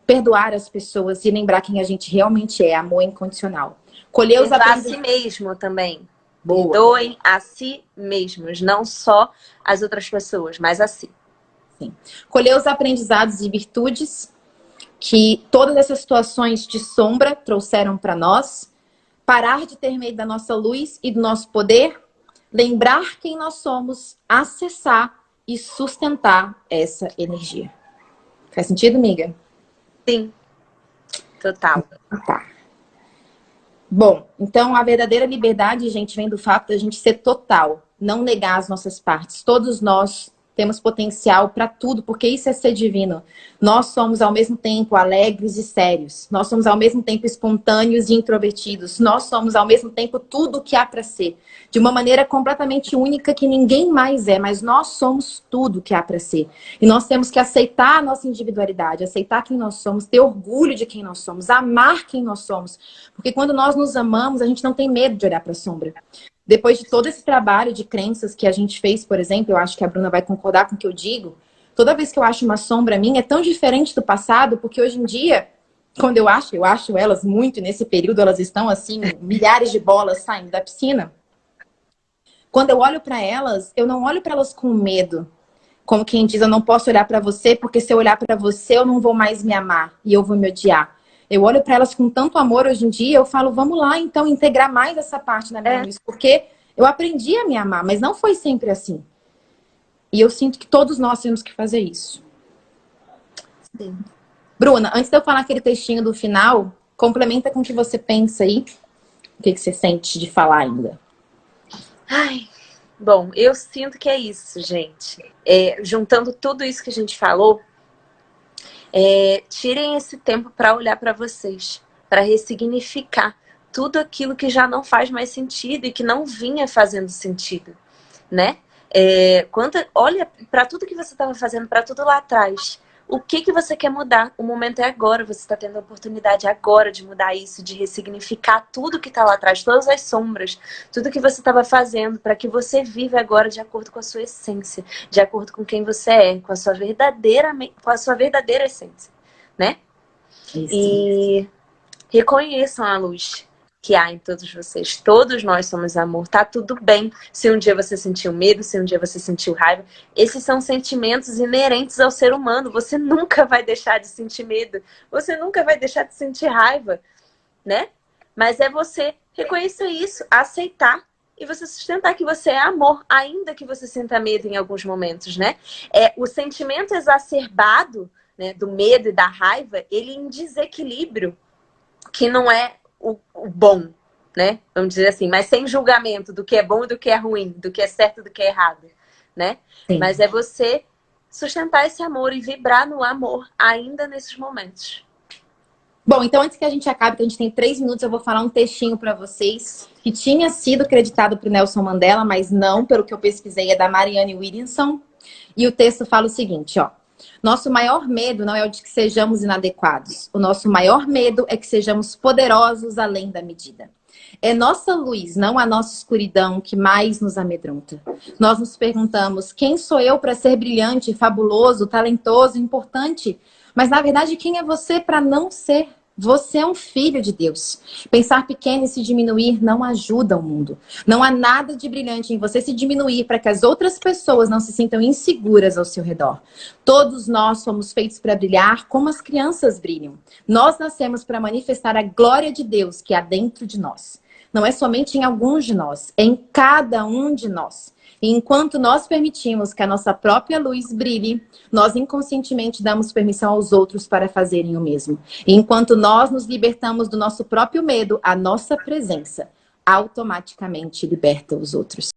Perdoar as pessoas e lembrar quem a gente realmente é, amor incondicional. Colher os Perdoar a si aprendizados. mesmo também. Boa. Perdoem a si mesmos, não só as outras pessoas, mas a si. Sim. Colher os aprendizados e virtudes que todas essas situações de sombra trouxeram para nós. Parar de ter medo da nossa luz e do nosso poder. Lembrar quem nós somos, acessar e sustentar essa energia. Faz sentido, amiga? Sim, total. Tá. Bom, então a verdadeira liberdade, gente, vem do fato da gente ser total, não negar as nossas partes. Todos nós temos potencial para tudo, porque isso é ser divino. Nós somos ao mesmo tempo alegres e sérios. Nós somos ao mesmo tempo espontâneos e introvertidos. Nós somos ao mesmo tempo tudo o que há para ser, de uma maneira completamente única que ninguém mais é, mas nós somos tudo o que há para ser. E nós temos que aceitar a nossa individualidade, aceitar quem nós somos, ter orgulho de quem nós somos, amar quem nós somos. Porque quando nós nos amamos, a gente não tem medo de olhar para a sombra. Depois de todo esse trabalho de crenças que a gente fez, por exemplo, eu acho que a Bruna vai concordar com o que eu digo, toda vez que eu acho uma sombra minha é tão diferente do passado, porque hoje em dia, quando eu acho elas muito, e nesse período elas estão assim, milhares de bolas saindo da piscina. Quando eu olho para elas, eu não olho para elas com medo. Como quem diz, eu não posso olhar para você, porque se eu olhar para você, eu não vou mais me amar e eu vou me odiar. Eu olho para elas com tanto amor hoje em dia, eu falo, vamos lá, então, integrar mais essa parte na minha luz. Porque eu aprendi a me amar, mas não foi sempre assim. E eu sinto que todos nós temos que fazer isso. Sim. Bruna, antes de eu falar aquele textinho do final, complementa com o que você pensa aí. O que você sente de falar ainda? Ai, bom, eu sinto que é isso, gente. Juntando tudo isso que a gente falou, tirem esse tempo para olhar para vocês, para ressignificar tudo aquilo que já não faz mais sentido e que não vinha fazendo sentido, né? Olha para tudo que você estava fazendo, para tudo lá atrás. O que você quer mudar? O momento é agora. Você está tendo a oportunidade agora de mudar isso, de ressignificar tudo que está lá atrás, todas as sombras, tudo que você estava fazendo, para que você viva agora de acordo com a sua essência, de acordo com quem você é, com a sua verdadeira essência, né? Isso. E reconheçam a luz. que há em todos vocês. Todos nós somos amor. Tá tudo bem se um dia você sentiu medo, se um dia você sentiu raiva. Esses são sentimentos inerentes ao ser humano. Você nunca vai deixar de sentir medo. Você nunca vai deixar de sentir raiva, né? Mas é você reconhecer isso, aceitar e você sustentar que você é amor, ainda que você sinta medo em alguns momentos, né? O sentimento exacerbado, né, do medo e da raiva, ele em desequilíbrio, que não é o bom, né? Vamos dizer assim, mas sem julgamento do que é bom e do que é ruim, do que é certo e do que é errado, né? Sim. Mas é você sustentar esse amor e vibrar no amor ainda nesses momentos. Bom, então antes que a gente acabe, que a gente tem 3 minutos, eu vou falar um textinho para vocês que tinha sido acreditado para o Nelson Mandela, mas não, pelo que eu pesquisei, é da Marianne Williamson. E o texto fala o seguinte, ó. Nosso maior medo não é o de que sejamos inadequados. O nosso maior medo é que sejamos poderosos além da medida. É nossa luz, não a nossa escuridão, que mais nos amedronta. Nós nos perguntamos, quem sou eu para ser brilhante, fabuloso, talentoso, importante? Mas, na verdade, quem é você para não ser? Você é um filho de Deus. Pensar pequeno e se diminuir não ajuda o mundo. Não há nada de brilhante em você se diminuir para que as outras pessoas não se sintam inseguras ao seu redor. Todos nós somos feitos para brilhar como as crianças brilham. Nós nascemos para manifestar a glória de Deus que há dentro de nós. Não é somente em alguns de nós, é em cada um de nós. E enquanto nós permitimos que a nossa própria luz brilhe, nós inconscientemente damos permissão aos outros para fazerem o mesmo. E enquanto nós nos libertamos do nosso próprio medo, a nossa presença automaticamente liberta os outros.